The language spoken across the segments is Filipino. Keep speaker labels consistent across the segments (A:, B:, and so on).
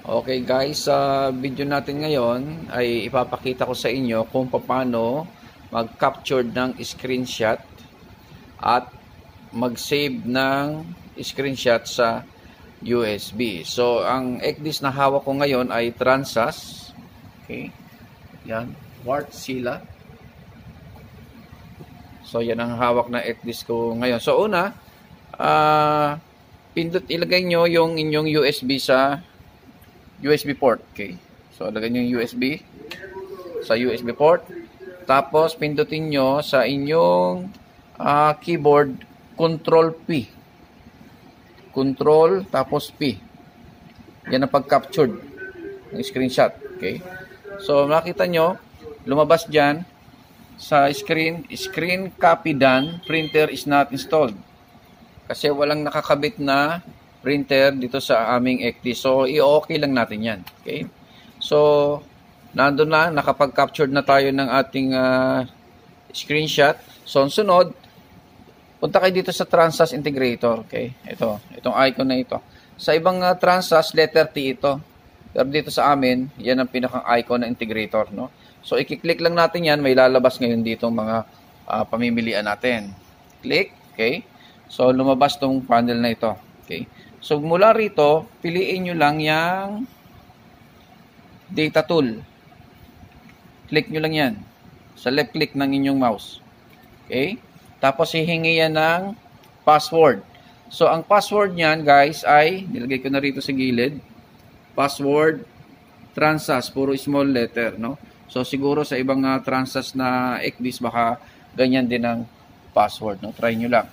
A: Okay guys, sa video natin ngayon ay ipapakita ko sa inyo kung paano mag-capture ng screenshot at mag-save ng screenshot sa USB. So, ang ECDIS na hawak ko ngayon ay Transas. Okay. Yan. Wartzilla. So, yan ang hawak na ECDIS ko ngayon. So, una, ilagay nyo yung inyong USB sa USB port. Okay. So, lagay nyo yung USB sa USB port. Tapos, pindutin nyo sa inyong keyboard, Control P. Control, tapos P. Yan ang pag-captured ng screenshot. Okay. So, makita nyo, lumabas dyan sa screen copy done, printer is not installed. Kasi walang nakakabit na printer dito sa aming ECDIS. So, i-okay lang natin yan. Okay? So, nandun na, nakapag-capture na tayo ng ating screenshot. So, ang sunod, punta kayo dito sa Transas Integrator. Okay? Itong icon na ito. Sa ibang Transas, letter T ito. Pero dito sa amin, yan ang pinakang icon na integrator. No? So, i-click lang natin yan. May lalabas ngayon dito mga pamimilian natin. Click. Okay? So, lumabas tong panel na ito. Okay? So, mula rito, piliin nyo lang yung data tool. Click nyo lang yan. Sa left click ng inyong mouse. Okay? Tapos, hihingi yan ng password. So, ang password nyan, guys, ay, nilagay ko na rito sa gilid, password, Transas, puro small letter, no? So, siguro sa ibang Transas na ECDIS, baka ganyan din ang password, no? Try nyo lang.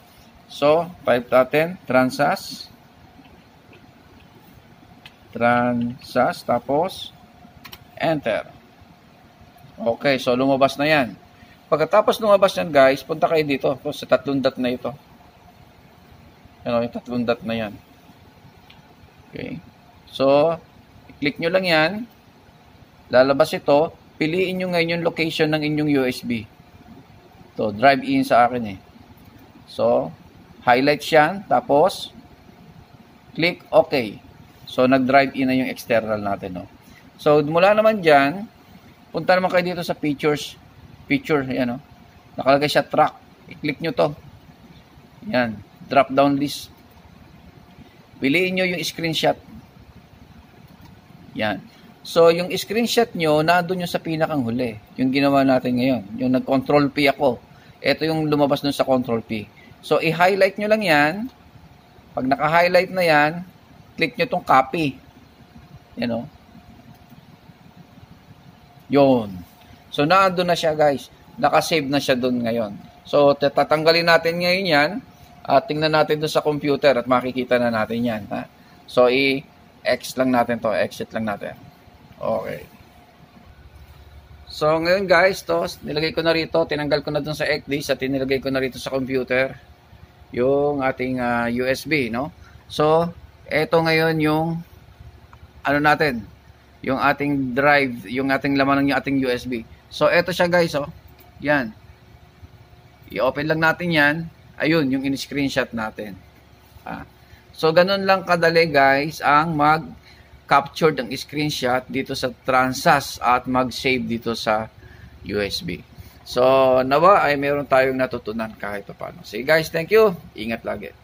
A: So, type natin, Transas, tapos enter. Okay, so lumabas na yan. Pagkatapos lumabas yan, guys, punta kayo dito sa tatlong dot na ito. Ano, yung tatlong dot na yan. Okay. So, click nyo lang yan. Lalabas ito. Piliin nyo ngayon yung location ng inyong USB. Ito, drive in sa akin eh. So, highlight yan. Tapos, click OK. So, nag-drive in na yung external natin. No? So, mula naman dyan, punta naman kayo dito sa pictures. Picture, yan. No? Nakalagay siya track. I-click nyo to. Yan. Drop down list. Piliin nyo yung screenshot. Yan. So, yung screenshot nyo, nandun yung sa pinakang huli. Yung ginawa natin ngayon. Yung nag-control P ako. Ito yung lumabas dun sa control P. So, i-highlight nyo lang yan. Pag naka-highlight na yan, click nyo itong copy. Yan o. Yun. So, naandun na siya, guys. Nakasave na siya dun ngayon. So, tatanggalin natin ngayon yan. At tingnan natin dun sa computer at makikita na natin yan. Ha? So, i-X lang natin to. Exit lang natin. Okay. So, ngayon, guys, to, nilagay ko na rito. Tinanggal ko na dun sa ECDIS at tinilagay ko na rito sa computer yung ating USB, no? So, eto ngayon yung ano natin, yung ating drive, yung ating laman ng ating USB. So, eto siya, guys, oh. Yan. I-open lang natin yan. Ayun, yung in-screenshot natin. So, ganun lang kadali, guys, ang mag-capture ng screenshot dito sa Transas at mag-save dito sa USB. So, nawa ay meron tayong natutunan kahit paano. So, guys, thank you. Ingat lagi.